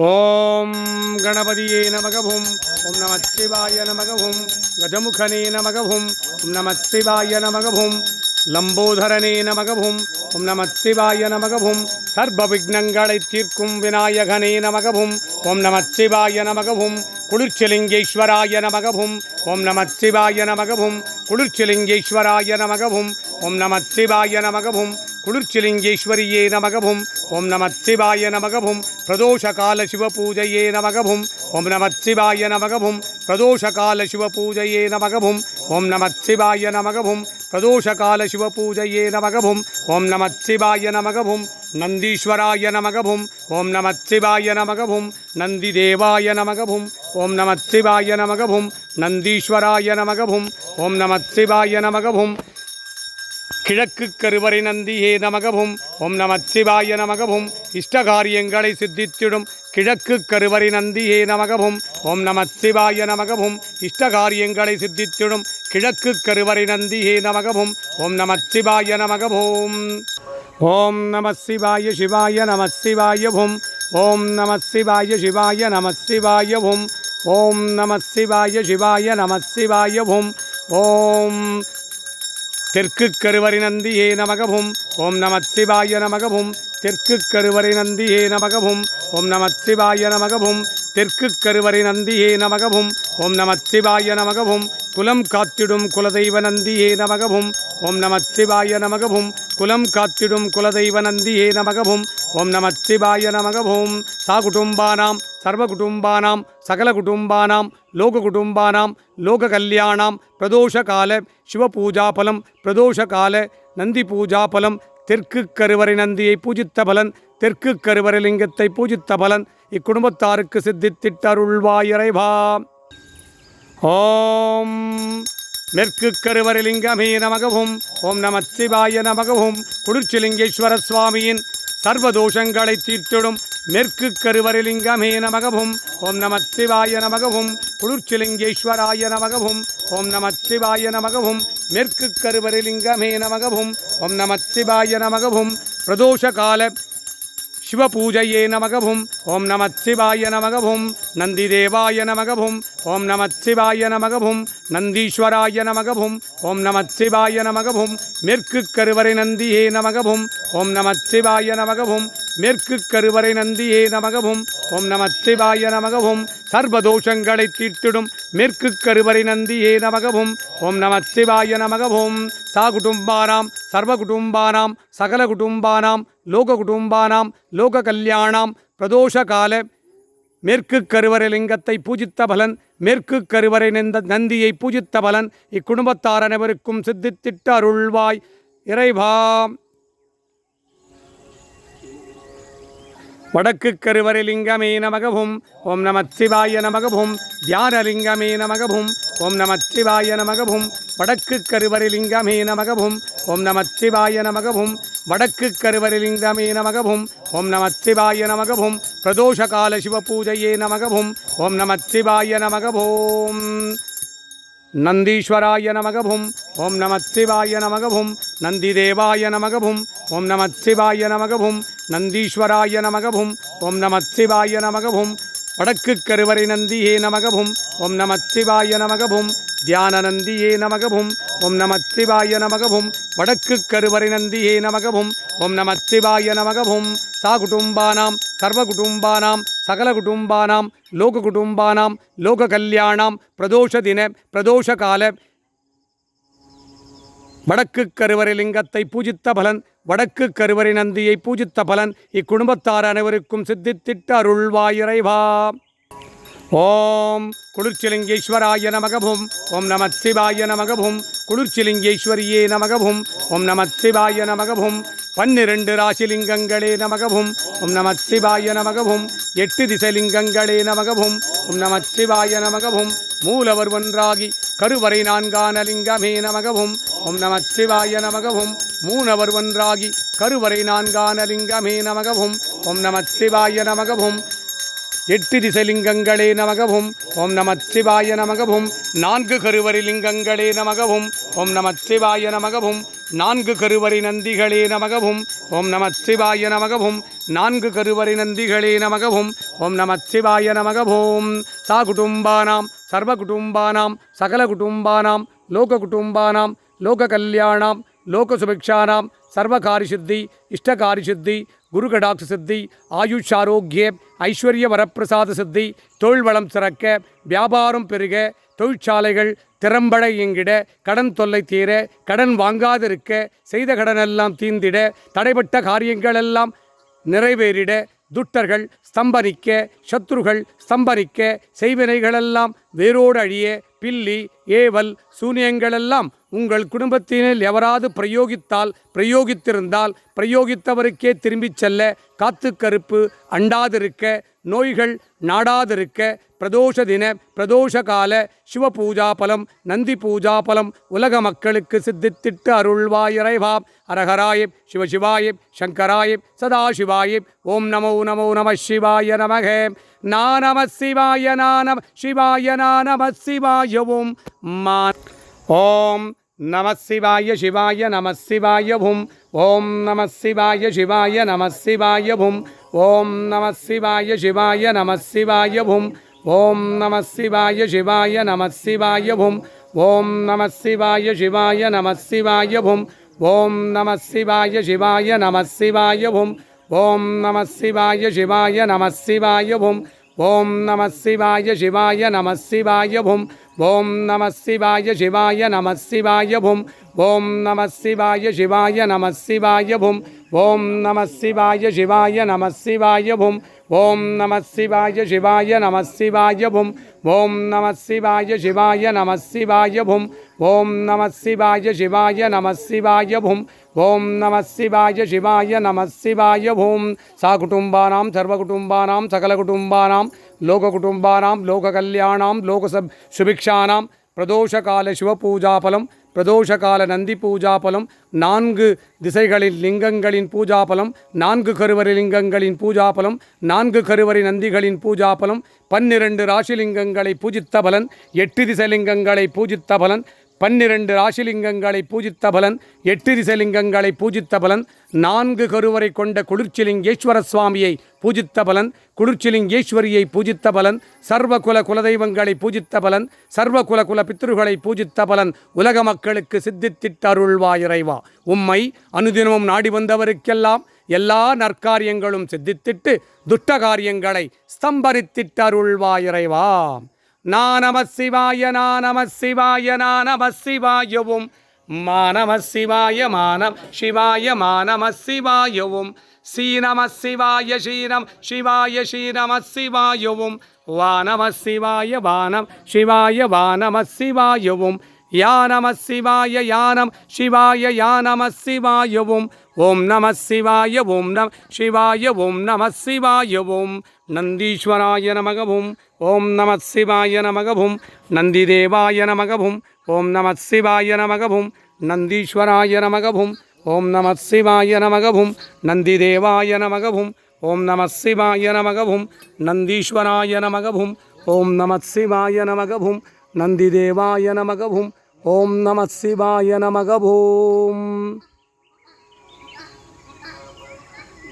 ஓம் கணபதியே நமகவும் ஓம் நமச்சிவாய நமகவும் கஜமுகனே நமகவும் ஓம் நமச்சிவாய நமகவும் லம்போதரனே நமகவும் ஓம் நமச்சிவாய நமகவும் சர்வ விக்னங்களை தீர்க்கும் விநாயகனே நமகவும் ஓம் நமச்சிவாய நமகவும் குளிர்ச்சிலிங்கேஸ்வராய நமகவும் ஓம் நமச்சிவாய நமகவும் குளிர்ச்சிலிங்கேஸ்வராய நமகவும் ஓம் நமச்சிவாய நமகவும் குளிர்ச்சிலிங்கேஸ்வரியே நமகவும் ஓம் நமச்சிவாய நமகவும் பிரதோஷகால சிவபூஜையே நமகவும் ஓம் நமச்சிவாய நமகவும் பிரதோஷகால சிவபூஜையே நமகவும் ஓம் நமச்சிவாய நமகவும் பிரதோஷகால சிவபூஜையே நமகவும் ஓம் நமச்சிவாய நமகவும் நந்தீஸ்வராய நமகவும் ஓம் நமச்சிவாய நமகவும் நந்தி தேவாய நமகவும் ஓம் நமச்சிவாய நமகவும் நந்தீஸ்வராய நமகவும் ஓம் நமச்சிவாய நமகவும் கிழக்கு கருவறை நந்தியே நமகவும் ஓம் நமச்சிவாய நமகவும் இஷ்டகாரியங்களை சித்தித்திடும் கிழக்கு கருவறை நந்தியே நமகவும் ஓம் நமச்சிவாய நமகவும் இஷ்டகாரியங்களை சித்தித்திடும் கிழக்கு கருவறை நந்தியே நமகவும் ஓம் நமச்சிவாய நமகவும் ஓம் நம சிவாய சிவாய நம சிவாயவும் ஓம் நம சிவாய சிவாய நம சிவாயவும் ஓம் நம சிவாய சிவாய நம சிவாயவும் ஓம் தெற்கு கருவறை நந்தியே நமகவும் ஓம் நமச்சிவாய நமகவும் தெற்கு கருவறை நந்தியே நமகவும் ஓம் நமச்சிவாய நமகவும் தெற்கு கருவறை நந்தியே நமகவும் ஓம் நமச்சிவாய நமகவும் குலம் காத்திடும் குலதெய்வ நந்தியே நமகவும் ஓம் நமச்சிவாய நமகவும் குலம் காத்திடும் குலதெய்வ நந்தியே நமகவும் ஓம் நமச்சிவாய நமகவும் சாகுடும்பானாம் சர்வகுடும்பானாம் சகலகுடும்பானாம் லோககுடும்பானாம் லோககல்யாணாம் பிரதோஷகால சிவபூஜாபலம் பிரதோஷகால நந்தி பூஜாபலம் தெற்கு கருவறை நந்தியை பூஜித்த பலன் தெற்கு கருவறை லிங்கத்தை பூஜித்த பலன் இக்குடும்பத்தாருக்கு சித்தித்திட்டருள்வாயிறைவா. ஓம் மேற்கு கருவறை லிங்கமே நமகவும் ஓம் நமச்சிவாய நமகவும் குளிர்ச்சிலிங்கேஸ்வர சுவாமியின் சர்வதோஷங்களை தீர்த்திடும் மேற்கு கருவறை லிங்கமே நமகவும் ஓம் நமச்சிவாய நமகவும் குளிர்ச்சிலிங்கேஸ்வராய நமகவும் ஓம் நமச்சிவாய நமகவும் மேற்கு கருவறை லிங்கமே நமகவும் ஓம் நமச்சிவாய நமகவும் பிரதோஷகால சிவபூஜையே நமகவும் ஓம் நமச்சிவாய நமகவும் நந்தி தேவாய நமகவும் ஓம் நமச்சிவாய நமகவும் நந்தீஸ்வராய நமகவும் ஓம் நமச்சிவாய நமகவும் மேற்கு கருவறை நந்தியே நமகவும் ஓம் நமச்சிவாய நமகவும் மேற்கு கருவறை நந்தியே நமகவும் ஓம் நமச்சிவாய நமகவும் சர்வதோஷங்களை தீர்த்திடும் மேற்கு கருவறை நந்தியே நமகவும் ஓம் நமச்சிவாய நமகவும் சாகுடும்பானாம் சர்வகுடும்பானாம் சகலகுடும்பானாம் லோககுடும்பானாம் லோககல்யாணாம் பிரதோஷகால மேற்கு கருவறை லிங்கத்தை பூஜித்த பலன் மேற்கு கருவறை நந்தியை பூஜித்த பலன் இக்குடும்பத்தார் அனைவருக்கும் சித்தித்திட்ட அருள்வாய் இறைவா. வடக்கு கருவறை லிங்கமே நமகவும் ஓம் நமச்சிவாய நமகவும் தியானலிங்கமே நமகவும் ஓம் நமச்சிவாய நமகவும் வடக்கு கருவறை லிங்கமே நமகவும் ஓம் நமச்சிவாய நமகவும் வடக்கு கருவறை லிங்கமே நமகவும் ஓம் நமச்சிவாய நமகவும் பிரதோஷகால சிவபூஜையே நமகவும் ஓம் நமச்சிவாய நமகவும் நந்தீஸ்வராய நமகவும் ஓம் நமச்சிவாய நமகவும் நந்தி தேவாய நமகவும் ஓம் நமச்சிவாய நமகவும் நந்தீஸ்வராய நமகவும் ஓம் நமச்சிவாய நமகவும் வடக்கு கருவறை நந்தியே நமகவும் ஓம் நமச்சிவாய நமகவும் தியான நந்தியே நமகவும் ஓம் நமச்சிவாய நமகவும் வடக்கு கருவறை நந்தியே நமகவும் ஓம் நமச்சிவாய நமகவும் சாகுடும்பானாம் சர்வகுடும்பானாம் சகலகுடும்பானாம் லோககுடும்பானாம் லோககல்யாணாம் பிரதோஷதின பிரதோஷகால வடக்கு கருவறை லிங்கத்தை பூஜித்த பலன் வடக்கு கருவறை நந்தியை பூஜித்த பலன் இக்குடும்பத்தார் அனைவருக்கும் சித்தித்திட்ட அருள்வாயிறைவா. ஓம் குளிர்ச்சிலிங்கேஸ்வராய நமகவும் ஓம் நமச்சிவாய நமகவும் குளிர்ச்சிலிங்கேஸ்வரியே நமகவும் ஓம் நமச்சிவாய நமகவும் 12 ராசிலிங்கங்களே நமகவும் ஓம் நமச்சிவாய நமகவும் 8 திசைலிங்கங்களே நமகவும் ஓம் நமச்சிவாய நமகவும் மூலவர் ஒன்றாகி கருவறை 4ஆன லிங்கமே நமகவும் ஓம் நமச்சிவாய நமகவும் மூலவர் ஒன்றாகி கருவறை 4ஆன லிங்கமே நமகவும் ஓம் நமச்சிவாய நமகவும் 8 திசைலிங்கங்களே நமகவும் ஓம் நமச்சிவாய நமகவும் 4 கருவறை லிங்கங்களே நமகவும் ஓம் நமச்சிவாய நமகவும் நான்கு கருவறை நந்திகளே நமகவும் ஓம் நமச்சிவாய நமகவும் நான்கு கருவறை நந்திகளே நமகவும் ஓம் நமச்சிவாய நமகவும் சா குடும்பானாம் சர்வ குடும்பானாம் சகல குடும்பானாம் லோக குடும்பானாம் லோக கல்யாணாம் லோக சுபிக்ஷானாம் சர்வகாரி சித்தி இஷ்டகாரி சித்தி குருகடாட்ச சித்தி ஆயுஷ் ஆரோக்கிய ஐஸ்வர்ய வரப்பிரசாத சித்தி தொழில் வளம் சிறக்க வியாபாரம் பெருக தொழிற்சாலைகள் திறம்பட இயங்கிட கடன் தொல்லை தீர கடன் வாங்காதிருக்க செய்த கடனெல்லாம் தீர்ந்திட தடைப்பட்ட காரியங்களெல்லாம் நிறைவேறிட துட்டர்கள் ஸ்தம்பரிக்க சத்ருகள் ஸ்தம்பரிக்க செய்வினைகளெல்லாம் வேரோடு அழிய பில்லி ஏவல் சூனியங்களெல்லாம் உங்கள் குடும்பத்தினில் எவராது பிரயோகித்திருந்தால் பிரயோகித்தவருக்கே திரும்பிச் செல்ல காத்து கருப்பு அண்டாதிருக்க நோய்கள் நாடாதிருக்க பிரதோஷ தின பிரதோஷ கால சிவ பூஜா பலம் நந்தி பூஜா பலம் உலக மக்களுக்கு சித்தித்திட்டு அருள்வாயிரைவா அரஹராய சிவசிவாய சங்கராய சதாசிவாய ஓம் நமோ நமோ நம சிவாய நமக நம சிவாய நம சிவாய நம சிவாய ஓம் நம சிவாய சிவாய நம சிவாய ஓம் நம சிவாய சிவாய நம சிவாய ஓம் நம சிவாய சிவாய நம சிவாய ஓம் நம சிவாய சிவாய நம சிவாய ஓம் நம சிவாய சிவாய நம சிவாய ஓம் நம சிவாய சிவாய நம சிவாய ஓம் நம சிவாய சிவாய நம சிவாய ஓம் நம சிவாய சிவாய நம சிவாய ஓம் நம சிவாய சிவாய நம சிவாய ஓம் நம சிவாய சிவாய நம சிவாய ஓம் நம சிவாய சிவாய நம சிவாய ஓம் நம சிவாய சிவாய நம சிவாய ஓம் நம சிவாய சிவாய நம சிவாய ஓம் நம சிவாய சிவாய நம சிவாய ஓம் நம சிவாய சிவாய நம சிவாய சா குடும்பானாம் சர்வ குடும்பானாம் சகல குடும்பானாம் லோக குடும்பானாம் லோக கல்யாணாம் லோக சுபிக்ஷானாம் பிரதோஷகால சிவபூஜாபலம் பிரதோஷகால நந்தி பூஜாபலம் நான்கு திசைகளில் லிங்கங்களின் பூஜாபலம் நான்கு கருவறை லிங்கங்களின் பூஜாபலம் நான்கு கருவறை நந்திகளின் பூஜாபலம் 12 ராசிலிங்கங்களை பூஜித்த பலன் 8 திசைலிங்கங்களை பூஜித்த பலன் 12 ராசிலிங்கங்களை பூஜித்த பலன் 8 திசைலிங்கங்களை பூஜித்த பலன் 4 கருவறை கொண்ட குளிர்ச்சிலிங்கேஸ்வர சுவாமியை பூஜித்த பலன் குளிர்ச்சிலிங்கேஸ்வரியை பூஜித்த பலன் சர்வகுல குலதெய்வங்களை பூஜித்த பலன் சர்வகுல குல பித்ருகளை பூஜித்த பலன் உலக மக்களுக்கு சித்தித்திட்டு அருள்வாயிரைவா உம்மை அனுதினமும் நாடி வந்தவருக்கெல்லாம் எல்லா நற்காரியங்களும் சித்தித்திட்டு துட்ட காரியங்களை ஸ்தம்பரித்திட்டு அருள்வாயிரைவா நம சிவாய நம சிவாய நம சிவாயவும் நம சிவாய மானம் சிவாய நம சிவாயவும் நம சிவாய ஸ்ரீனம் சிவாய ஸ்ரீநம சிவாயவும் நம சிவாய வானம் சிவாய நம சிவாயவும் நம சிவாய யானம் சிவாய நம சிவாயவும் ஓம் நம சிவாய ஓம் நம சிவாய ஓம் நம சிவாயவும் நந்தீஸ்வராய நமகவும் ஓம் நம சிவாய நமகவும் நந்திதேவாய நமகவும் ஓம் நம சிவாய நமகவும் நந்தீஸ்வராய நமகவும் ஓம் நம சிவாய நமகவும் நந்திதேவாய நமகவும் ஓம் நம சிவாய நமகவும் நந்தீஸ்வராய நமகவும் ஓம் நம சிவாய நமகவும் நந்திதேவாய நமகவும் ஓம் நம சிவாய நமகவும்